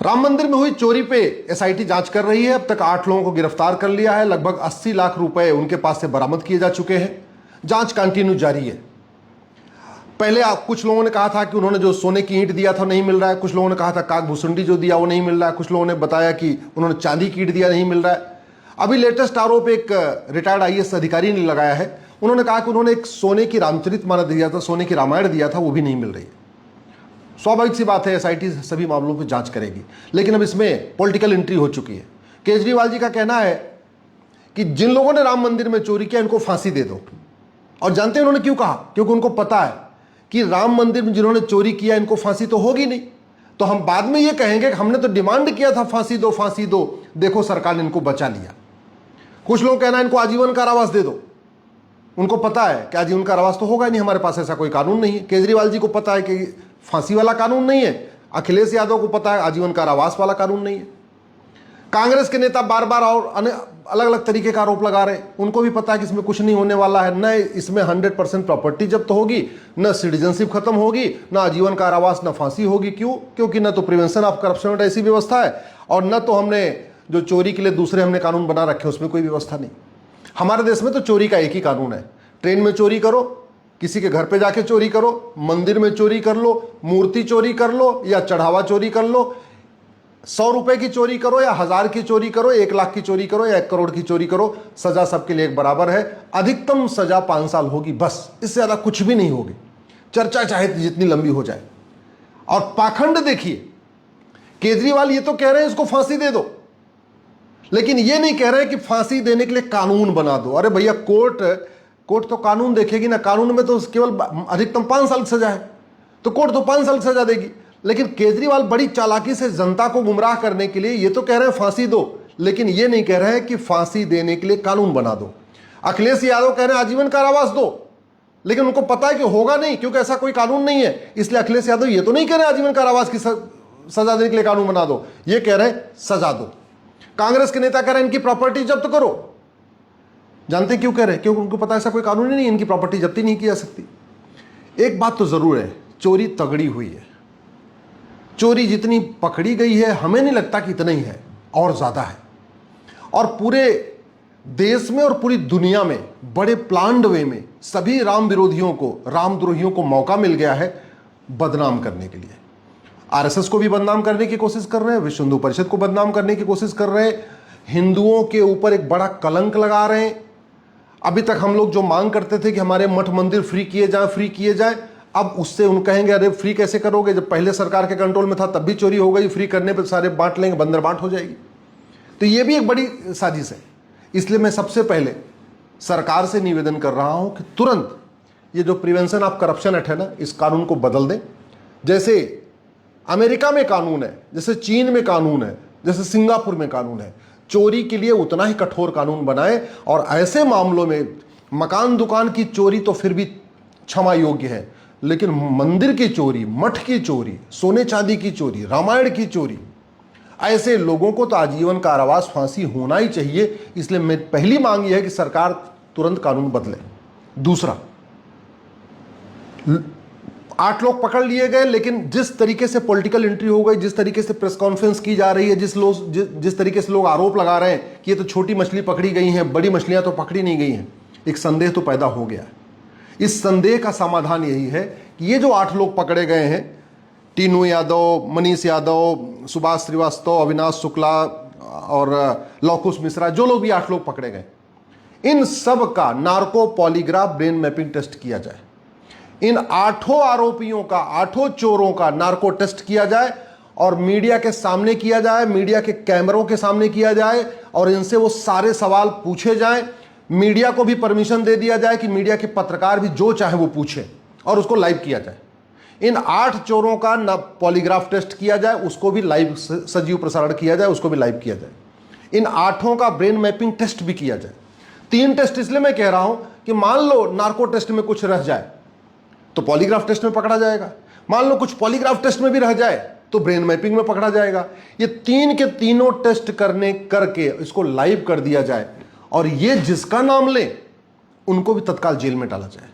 राम मंदिर में हुई चोरी पे एसआईटी जांच कर रही है। अब तक 8 लोगों को गिरफ्तार कर लिया है। लगभग 80 लाख रुपए उनके पास से बरामद किए जा चुके हैं। जांच कंटिन्यू जारी है। पहले कुछ लोगों ने कहा था कि उन्होंने जो सोने की ईंट दिया था नहीं मिल रहा है, कुछ लोगों ने कहा था काग भुसुंडी जो दिया वो नहीं मिल रहा है, कुछ लोगों ने बताया कि उन्होंने चांदी की ईंट दिया नहीं मिल रहा है। अभी लेटेस्ट आरोप एक रिटायर्ड आईएएस अधिकारी ने लगाया है। उन्होंने कहा कि उन्होंने एक सोने की रामचरितमानस दिया था, सोने की रामायण दिया था, वो भी नहीं मिल रही है। स्वाभाविक सी बात है, एसआईटी सभी मामलों पर जांच करेगी, लेकिन अब इसमें पॉलिटिकल एंट्री हो चुकी है। केजरीवाल जी का कहना है कि जिन लोगों ने राम मंदिर में चोरी किया इनको फांसी दे दो। और जानते हैं उन्होंने क्यों कहा? क्योंकि उनको पता है कि राम मंदिर में जिन्होंने चोरी किया इनको फांसी तो होगी नहीं, तो हम बाद में ये कहेंगे कि हमने तो डिमांड किया था फांसी दो फांसी दो, देखो सरकार ने इनको बचा लिया। कुछ लोग कहना है इनको आजीवन कारावास दे दो। उनको पता है कि आजीवन कारावास तो होगा नहीं, हमारे पास ऐसा कोई कानून नहीं है। केजरीवाल जी को पता है कि फांसी वाला कानून नहीं है, अखिलेश यादव को पता है आजीवन कारावास वाला कानून नहीं है। कांग्रेस के नेता बार बार और अलग अलग तरीके का आरोप लगा रहे हैं। उनको भी पता है कि इसमें कुछ नहीं होने वाला है, न इसमें 100% प्रॉपर्टी जब्त होगी, न सिटीजनशिप खत्म होगी, न आजीवन कारावास, न फांसी होगी। क्यों? क्योंकि न तो प्रिवेंशन ऑफ करप्शन ऐसी व्यवस्था है, और न तो हमने जो चोरी के लिए दूसरे हमने कानून बना रखे उसमें कोई व्यवस्था नहीं। हमारे देश में तो चोरी का एक ही कानून है, ट्रेन में चोरी करो, किसी के घर पे जाके चोरी करो, मंदिर में चोरी कर लो, मूर्ति चोरी कर लो या चढ़ावा चोरी कर लो, 100 रुपए की चोरी करो या 1000 की चोरी करो, 1 लाख की चोरी करो या 1 करोड़ की चोरी करो, सजा सबके लिए एक बराबर है। अधिकतम सजा 5 साल होगी, बस, इससे ज्यादा कुछ भी नहीं होगी। चर्चा चाहे जितनी लंबी हो जाए। और पाखंड देखिए, केजरीवाल ये तो कह रहे हैं इसको फांसी दे दो, लेकिन ये नहीं कह रहे कि फांसी देने के लिए कानून बना दो। अरे भैया, कोर्ट तो कानून देखेगी ना, कानून में तो केवल अधिकतम 5 साल की सजा है, तो कोर्ट तो 5 साल की सजा देगी। लेकिन केजरीवाल बड़ी चालाकी से जनता को गुमराह करने के लिए ये तो कह रहे हैं फांसी दो, लेकिन ये नहीं कह रहे हैं कि फांसी देने के लिए कानून बना दो। अखिलेश यादव कह रहे हैं आजीवन कारावास दो, लेकिन उनको पता है कि होगा नहीं, क्योंकि ऐसा कोई कानून नहीं है। इसलिए अखिलेश यादव ये तो नहीं कह रहे आजीवन कारावास की सजा देने के लिए कानून बना दो, ये कह रहे हैं सजा दो। कांग्रेस के नेता कह रहे हैं इनकी प्रॉपर्टी जब्त करो। जानते क्यों कह रहे हैं? क्योंकि उनको पता ऐसा कोई कानून ही नहीं, इनकी प्रॉपर्टी जब्ती नहीं की जा सकती। एक बात तो जरूर है, चोरी तगड़ी हुई है। चोरी जितनी पकड़ी गई है हमें नहीं लगता कि इतना ही है, और ज्यादा है। और पूरे देश में और पूरी दुनिया में बड़े प्लान्ड वे में सभी राम विरोधियों को, रामद्रोहियों को मौका मिल गया है बदनाम करने के लिए। आरएसएस को भी बदनाम करने की कोशिश कर रहे हैं, विश्व हिंदू परिषद को बदनाम करने की कोशिश कर रहे हैं, हिंदुओं के ऊपर एक बड़ा कलंक लगा रहे हैं। अभी तक हम लोग जो मांग करते थे कि हमारे मठ मंदिर फ्री किए जाए, अब उससे उन कहेंगे अरे फ्री कैसे करोगे, जब पहले सरकार के कंट्रोल में था तब भी चोरी हो गई, फ्री करने पे सारे बांट लेंगे, बंदर बांट हो जाएगी। तो ये भी एक बड़ी साजिश है। इसलिए मैं सबसे पहले सरकार से निवेदन कर रहा हूं कि तुरंत ये जो प्रिवेंशन ऑफ करप्शन एक्ट है ना, इस कानून को बदल दें। जैसे अमेरिका में कानून है, जैसे चीन में कानून है, जैसे सिंगापुर में कानून है, चोरी के लिए उतना ही कठोर कानून बनाए। और ऐसे मामलों में मकान दुकान की चोरी तो फिर भी क्षमा योग्य है, लेकिन मंदिर की चोरी, मठ की चोरी, सोने चांदी की चोरी, रामायण की चोरी, ऐसे लोगों को तो आजीवन कारावास, फांसी होना ही चाहिए। इसलिए मेरी पहली मांग यह है कि सरकार तुरंत कानून बदले। दूसरा, 8 लोग पकड़ लिए गए, लेकिन जिस तरीके से पॉलिटिकल एंट्री हो गई, जिस तरीके से प्रेस कॉन्फ्रेंस की जा रही है, जिस तरीके से लोग आरोप लगा रहे हैं कि ये तो छोटी मछली पकड़ी गई हैं, बड़ी मछलियां तो पकड़ी नहीं गई हैं, एक संदेह तो पैदा हो गया है। इस संदेह का समाधान यही है कि ये जो 8 लोग पकड़े गए हैं, टीनू यादव, मनीष यादव, सुभाष श्रीवास्तव, अविनाश शुक्ला और लवकुश मिश्रा, जो लोग भी 8 लोग पकड़े गए, इन सब का narco polygraph brain mapping test किया जाए। इन 8 आरोपियों का, 8 चोरों का नार्को टेस्ट किया जाए और मीडिया के सामने किया जाए, मीडिया के कैमरों के सामने किया जाए, और इनसे वो सारे सवाल पूछे जाएं। मीडिया को भी परमिशन दे दिया जाए कि मीडिया के पत्रकार भी जो चाहे वो पूछे, और उसको लाइव किया जाए। इन 8 चोरों का ना पॉलीग्राफ टेस्ट किया जाए, उसको भी लाइव सजीव प्रसारण किया जाए, उसको भी लाइव किया जाए। इन 8 का ब्रेन मैपिंग टेस्ट भी किया जाए। 3 टेस्ट इसलिए मैं कह रहा हूं कि मान लो नार्को टेस्ट में कुछ रह जाए तो पॉलीग्राफ टेस्ट में पकड़ा जाएगा, मान लो कुछ पॉलीग्राफ टेस्ट में भी रह जाए तो ब्रेन मैपिंग में पकड़ा जाएगा। ये 3 के तीनों टेस्ट करके इसको लाइव कर दिया जाए, और ये जिसका नाम ले उनको भी तत्काल जेल में डाला जाए।